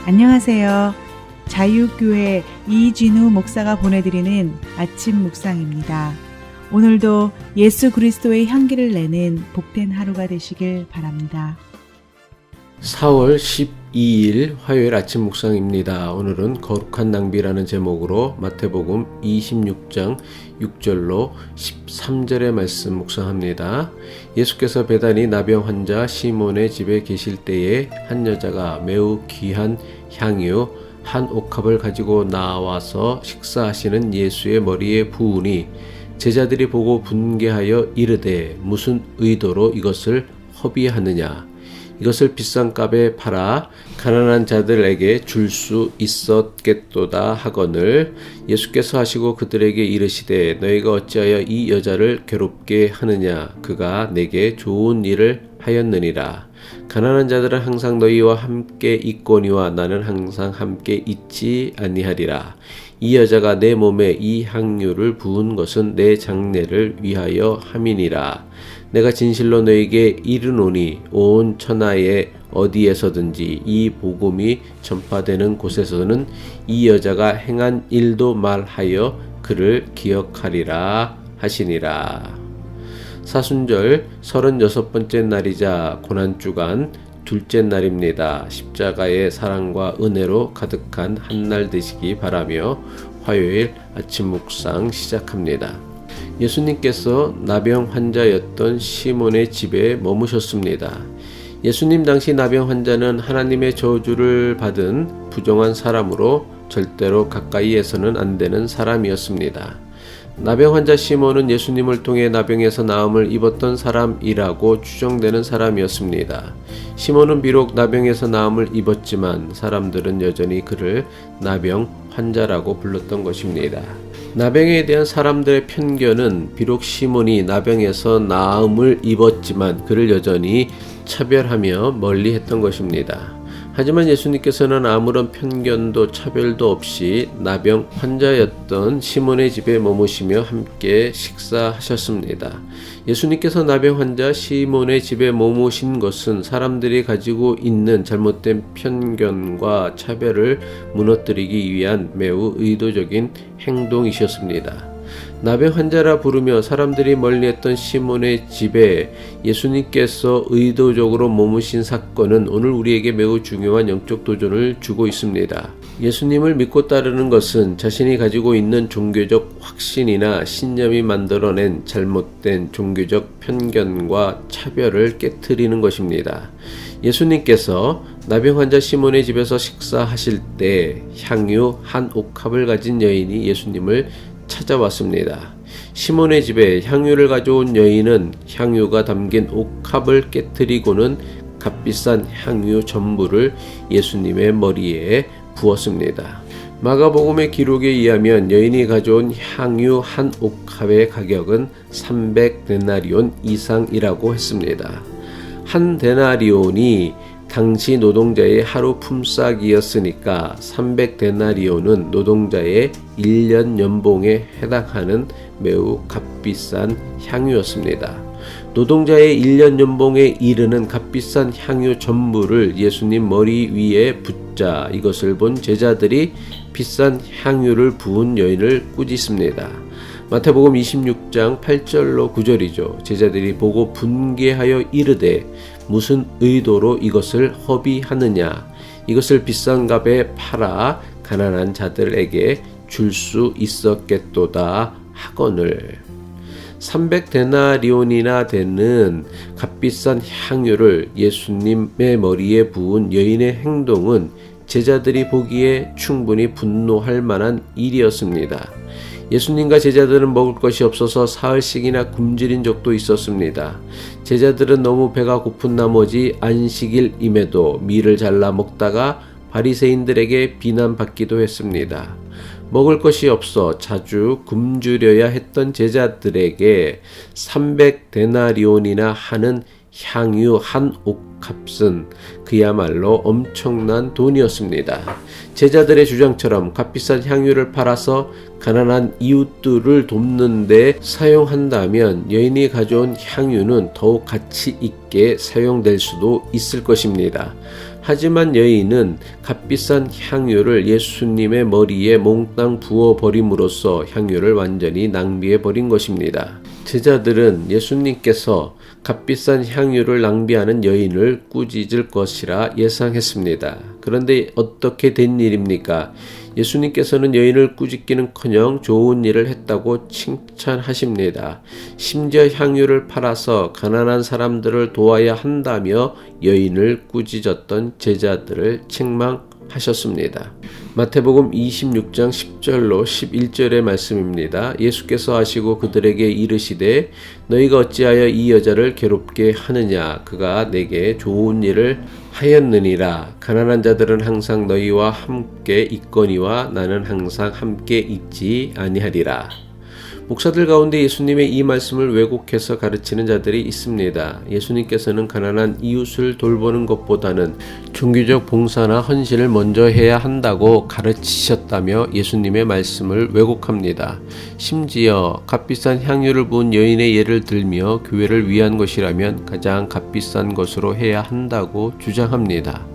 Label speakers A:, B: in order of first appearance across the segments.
A: 안녕하세요. 자유교회 이진우 목사가 보내드리는 아침 묵상입니다. 오늘도 예수 그리스도의 향기를 내는 복된 하루가 되시길 바랍니다.
B: 4월 12일 화요일 아침 묵상입니다. 오늘은 거룩한 낭비라는 제목으로 마태복음 26장 6절로 13절의 말씀 묵상합니다. 예수께서 베다니 나병 환자 시몬의 집에 계실 때에 한 여자가 매우 귀한 향유 한 옥합을 가지고 나와서 식사하시는 예수의 머리에 부으니 제자들이 보고 분개하여 이르되 무슨 의도로 이것을 허비하느냐. 이것을 비싼 값에 팔아 가난한 자들에게 줄 수 있었겠도다 하거늘 예수께서 하시고 그들에게 이르시되 너희가 어찌하여 이 여자를 괴롭게 하느냐. 그가 내게 좋은 일을 하였느니라. 가난한 자들은 항상 너희와 함께 있거니와 나는 항상 함께 있지 아니하리라. 이 여자가 내 몸에 이 향유를 부은 것은 내 장례를 위하여 함이니라. 내가 진실로 너에게 이르노니 온 천하에 어디에서든지 이 복음이 전파되는 곳에서는 이 여자가 행한 일도 말하여 그를 기억하리라 하시니라. 사순절 36번째 날이자 고난주간 둘째 날입니다. 십자가의 사랑과 은혜로 가득한 한 날 되시기 바라며 화요일 아침 묵상 시작합니다. 예수님께서 나병 환자였던 시몬의 집에 머무셨습니다. 예수님 당시 나병 환자는 하나님의 저주를 받은 부정한 사람으로 절대로 가까이에서는 안 되는 사람이었습니다. 나병 환자 시몬은 예수님을 통해 나병에서 나음을 입었던 사람이라고 추정되는 사람이었습니다. 시몬은 비록 나병에서 나음을 입었지만 사람들은 여전히 그를 나병 환자라고 불렀던 것입니다. 나병에 대한 사람들의 편견은 비록 시몬이 나병에서 나음을 입었지만 그를 여전히 차별하며 멀리했던 것입니다. 하지만 예수님께서는 아무런 편견도 차별도 없이 나병 환자였던 시몬의 집에 머무시며 함께 식사하셨습니다. 예수님께서 나병 환자 시몬의 집에 머무신 것은 사람들이 가지고 있는 잘못된 편견과 차별을 무너뜨리기 위한 매우 의도적인 행동이셨습니다. 나병 환자라 부르며 사람들이 멀리했던 시몬의 집에 예수님께서 의도적으로 머무신 사건은 오늘 우리에게 매우 중요한 영적 도전을 주고 있습니다. 예수님을 믿고 따르는 것은 자신이 가지고 있는 종교적 확신이나 신념이 만들어낸 잘못된 종교적 편견과 차별을 깨트리는 것입니다. 예수님께서 나병 환자 시몬의 집에서 식사하실 때 향유 한 옥합을 가진 여인이 예수님을 찾아왔습니다. 시몬의 집에 향유를 가져온 여인은 향유가 담긴 옥합을 깨트리고는 값비싼 향유 전부를 예수님의 머리에 부었습니다. 마가복음의 기록에 의하면 여인이 가져온 향유 한 옥합의 가격은 300데나리온 이상이라고 했습니다. 한 데나리온이 당시 노동자의 하루 품삯이었으니까 300데나리온은 노동자의 1년 연봉에 해당하는 매우 값비싼 향유였습니다. 노동자의 1년 연봉에 이르는 값비싼 향유 전부를 예수님 머리 위에 붓자 이것을 본 제자들이 비싼 향유를 부은 여인을 꾸짖습니다. 마태복음 26장 8절로 9절이죠. 제자들이 보고 분개하여 이르되 무슨 의도로 이것을 허비하느냐. 이것을 비싼 값에 팔아 가난한 자들에게 줄 수 있었겠도다 하거늘. 300데나리온이나 되는 값비싼 향유를 예수님의 머리에 부은 여인의 행동은 제자들이 보기에 충분히 분노할 만한 일이었습니다. 예수님과 제자들은 먹을 것이 없어서 사흘씩이나 굶주린 적도 있었습니다. 제자들은 너무 배가 고픈 나머지 안식일임에도 밀을 잘라 먹다가 바리새인들에게 비난받기도 했습니다. 먹을 것이 없어 자주 굶주려야 했던 제자들에게 300데나리온이나 하는 향유 한 옥값은 그야말로 엄청난 돈이었습니다. 제자들의 주장처럼 값비싼 향유를 팔아서 가난한 이웃들을 돕는 데 사용한다면 여인이 가져온 향유는 더욱 가치 있게 사용될 수도 있을 것입니다. 하지만 여인은 값비싼 향유를 예수님의 머리에 몽땅 부어버림으로써 향유를 완전히 낭비해버린 것입니다. 제자들은 예수님께서 값비싼 향유를 낭비하는 여인을 꾸짖을 것이라 예상했습니다. 그런데 어떻게 된 일입니까? 예수님께서는 여인을 꾸짖기는커녕 좋은 일을 했다고 칭찬하십니다. 심지어 향유를 팔아서 가난한 사람들을 도와야 한다며 여인을 꾸짖었던 제자들을 책망하셨습니다. 마태복음 26장 10절로 11절의 말씀입니다. 예수께서 하시고 그들에게 이르시되 너희가 어찌하여 이 여자를 괴롭게 하느냐? 그가 내게 좋은 일을 하였느니라. 가난한 자들은 항상 너희와 함께 있거니와 나는 항상 함께 있지 아니하리라. 목사들 가운데 예수님의 이 말씀을 왜곡해서 가르치는 자들이 있습니다. 예수님께서는 가난한 이웃을 돌보는 것보다는 종교적 봉사나 헌신을 먼저 해야 한다고 가르치셨다며 예수님의 말씀을 왜곡합니다. 심지어 값비싼 향유를 부은 여인의 예를 들며 교회를 위한 것이라면 가장 값비싼 것으로 해야 한다고 주장합니다.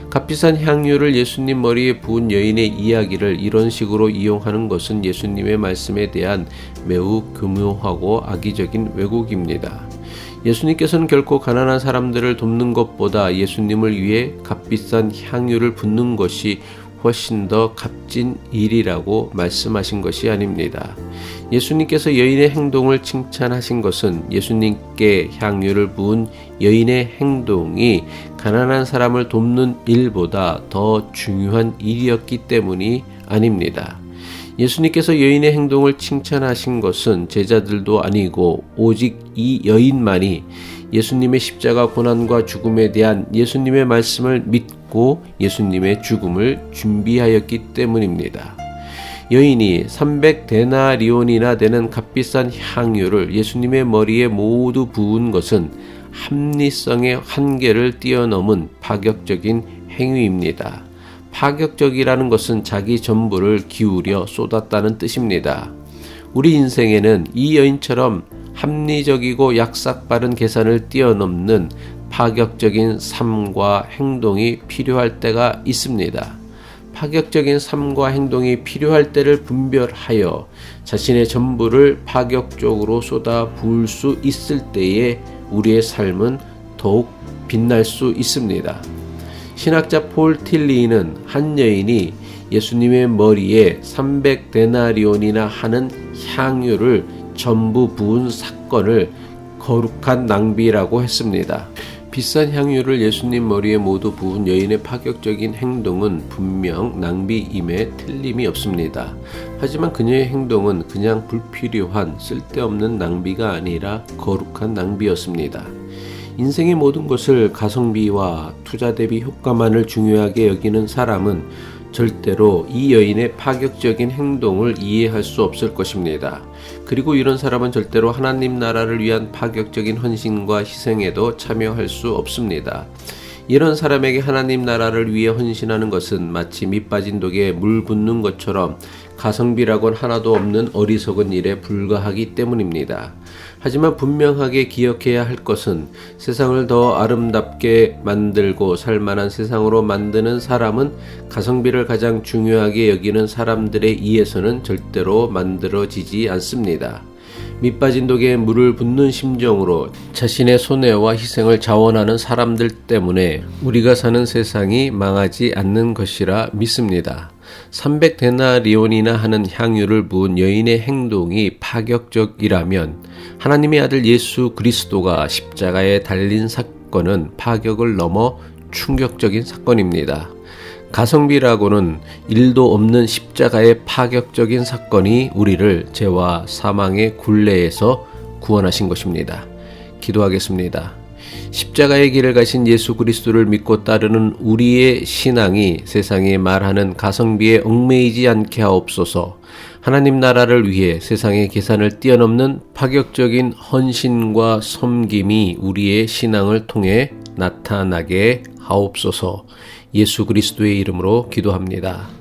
B: 값비싼 향유를 예수님 머리에 부은 여인의 이야기를 이런 식으로 이용하는 것은 예수님의 말씀에 대한 매우 교묘하고 악의적인 왜곡입니다. 예수님께서는 결코 가난한 사람들을 돕는 것보다 예수님을 위해 값비싼 향유를 붓는 것이 훨씬 더 값진 일이라고 말씀하신 것이 아닙니다. 예수님께서 여인의 행동을 칭찬하신 것은 예수님께 향유를 부은 여인의 행동이 가난한 사람을 돕는 일보다 더 중요한 일이었기 때문이 아닙니다. 예수님께서 여인의 행동을 칭찬하신 것은 제자들도 아니고 오직 이 여인만이 예수님의 십자가 고난과 죽음에 대한 예수님의 말씀을 믿고 예수님의 죽음을 준비하였기 때문입니다. 여인이 300데나리온이나 되는 값비싼 향유를 예수님의 머리에 모두 부은 것은 합리성의 한계를 뛰어넘은 파격적인 행위입니다. 파격적이라는 것은 자기 전부를 기울여 쏟았다는 뜻입니다. 우리 인생에는 이 여인처럼 합리적이고 약삭빠른 계산을 뛰어넘는 파격적인 삶과 행동이 필요할 때가 있습니다. 파격적인 삶과 행동이 필요할 때를 분별하여 자신의 전부를 파격적으로 쏟아 부을 수 있을 때에 우리의 삶은 더욱 빛날 수 있습니다. 신학자 폴 틸리는 한 여인이 예수님의 머리에 300데나리온이나 하는 향유를 전부 부은 사건을 거룩한 낭비라고 했습니다. 비싼 향유를 예수님 머리에 모두 부은 여인의 파격적인 행동은 분명 낭비임에 틀림이 없습니다. 하지만 그녀의 행동은 그냥 불필요한 쓸데없는 낭비가 아니라 거룩한 낭비였습니다. 인생의 모든 것을 가성비와 투자 대비 효과만을 중요하게 여기는 사람은 절대로 이 여인의 파격적인 행동을 이해할 수 없을 것입니다. 그리고 이런 사람은 절대로 하나님 나라를 위한 파격적인 헌신과 희생에도 참여할 수 없습니다. 이런 사람에게 하나님 나라를 위해 헌신하는 것은 마치 밑 빠진 독에 물 붓는 것처럼 가성비라곤 하나도 없는 어리석은 일에 불과하기 때문입니다. 하지만 분명하게 기억해야 할 것은 세상을 더 아름답게 만들고 살만한 세상으로 만드는 사람은 가성비를 가장 중요하게 여기는 사람들에 의해서는 절대로 만들어지지 않습니다. 밑 빠진 독에 물을 붓는 심정으로 자신의 손해와 희생을 자원하는 사람들 때문에 우리가 사는 세상이 망하지 않는 것이라 믿습니다. 300데나리온이나 하는 향유를 부은 여인의 행동이 파격적이라면 하나님의 아들 예수 그리스도가 십자가에 달린 사건은 파격을 넘어 충격적인 사건입니다. 가성비라고는 일도 없는 십자가의 파격적인 사건이 우리를 죄와 사망의 굴레에서 구원하신 것입니다. 기도하겠습니다. 십자가의 길을 가신 예수 그리스도를 믿고 따르는 우리의 신앙이 세상에 말하는 가성비에 얽매이지 않게 하옵소서. 하나님 나라를 위해 세상의 계산을 뛰어넘는 파격적인 헌신과 섬김이 우리의 신앙을 통해 나타나게 하옵소서. 예수 그리스도의 이름으로 기도합니다.